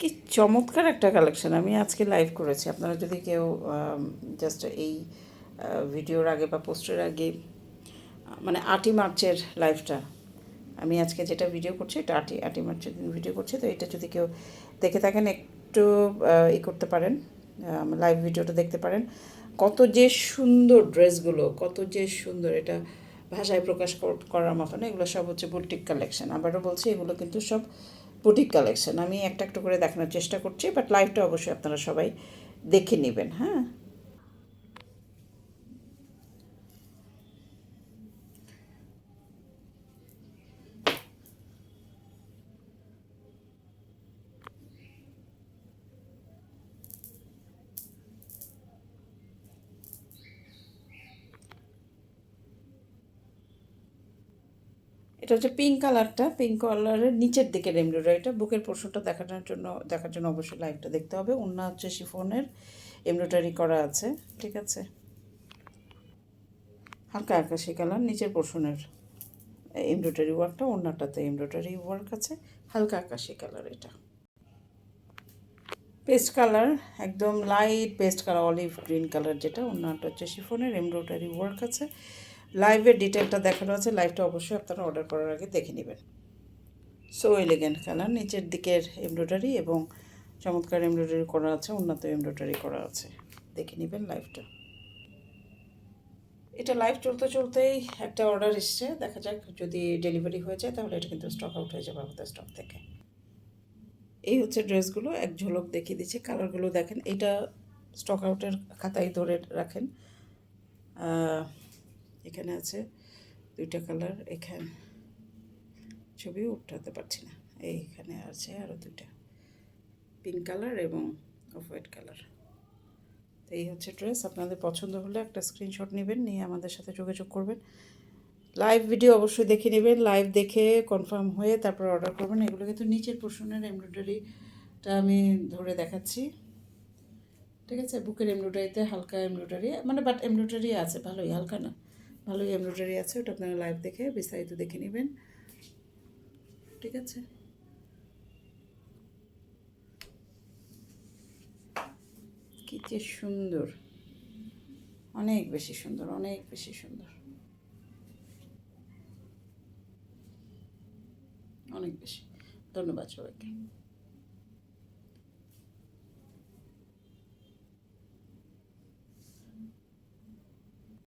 কি চমৎকার একটা কালেকশন আমি আজকে লাইভ করেছি। আপনারা যদি কেউ জাস্ট এই ভিডিওর আগে বা পোস্টের আগে মানে 8ই মার্চের লাইভটা আমি আজকে যেটা ভিডিও করছি এটা 8ই মার্চের দিন ভিডিও করছি। তো এটা যদি কেউ দেখে থাকেন একটু করতে পারেন, লাইভ ভিডিওটা দেখতে পারেন। কত যে সুন্দর ড্রেসগুলো, কত যে সুন্দর, এটা ভাষায় প্রকাশ করার মতো না। এগুলো সব হচ্ছে বুটিক কালেকশন। আবারও বলছি, এগুলো কিন্তু সব বুটিক কালেকশন। আমি একটা একটা করে দেখানোর চেষ্টা করছি, বাট লাইভটা অবশ্যই আপনারা সবাই দেখে নেবেন। হ্যাঁ, এটা হচ্ছে পিঙ্ক কালারটা, পিঙ্ক কালারের নিচের দিকের এমব্রয়ডারিটা। বুকের পোর্শনটা দেখার জন্য অবশ্যই লাইভটা দেখতে হবে। ওড়না হচ্ছে শিফনের এমব্রয়ডারি করা আছে, ঠিক আছে। হালকা আকাশি কালার নিচের পোর্শনের এমব্রয়ডারি ওয়ার্কটা, ওড়নাটাতে এমব্রয়ডারি ওয়ার্ক আছে, হালকা আকাশি কালার। এটা পেস্ট কালার, একদম light paste colour, olive green colour যেটা। ওড়নাটা হচ্ছে শিফনের এমব্রয়ডারি ওয়ার্ক আছে। লাইভের ডিটেলটা দেখানো আছে, লাইভটা অবশ্যই আপনারা অর্ডার করার আগে দেখে নেবেন। সো এলিগেন্ট কালার, নিচের দিকের এমব্রয়ডারি এবং চমৎকার এমব্রয়ডারি করা আছে, উন্নত এমব্রয়ডারি করা আছে, দেখে নেবেন লাইভটা। এটা লাইভ চলতে চলতেই একটা অর্ডার এসছে, দেখা যাক যদি ডেলিভারি হয়ে যায় তাহলে এটা কিন্তু স্টক আউট হয়ে যাবে আমাদের স্টক থেকে। এই হচ্ছে ড্রেসগুলো, এক ঝলক দেখিয়ে দিচ্ছে। কালারগুলো দেখেন, এটা স্টক আউটের খাতায় ধরে রাখেন। এখানে আছে 2টা কালার, এখানে ছবি উঠাতে পারছি না, এইখানে আছে আরও 2টা, পিঙ্ক কালার এবং অফ হোয়াইট কালার। তো এই হচ্ছে ড্রেস। আপনাদের পছন্দ হলে একটা স্ক্রিনশট নেবেন, নিয়ে আমাদের সাথে যোগাযোগ করবেন। লাইভ ভিডিও অবশ্যই দেখে নেবেন, লাইভ দেখে কনফার্ম হয়ে তারপর অর্ডার করবেন। এগুলো কিন্তু নিচের পোর্শনের এমব্রয়ডারিটা আমি ধরে দেখাচ্ছি, ঠিক আছে। বুকের এমব্রয়ডারিতে হালকা এমব্রয়ডারি, মানে বাট এমব্রয়ডারি আছে, ভালোই, হালকা না, ভালোই এমব্রয়ডারি আছে। ওটা আপনারা লাইভ দেখে বিস্তারিত দেখে নেবেন, ঠিক আছে। কি যে সুন্দর, অনেক বেশি সুন্দর, অনেক বেশি সুন্দর, অনেক বেশি। ধন্যবাদ সবাইকে।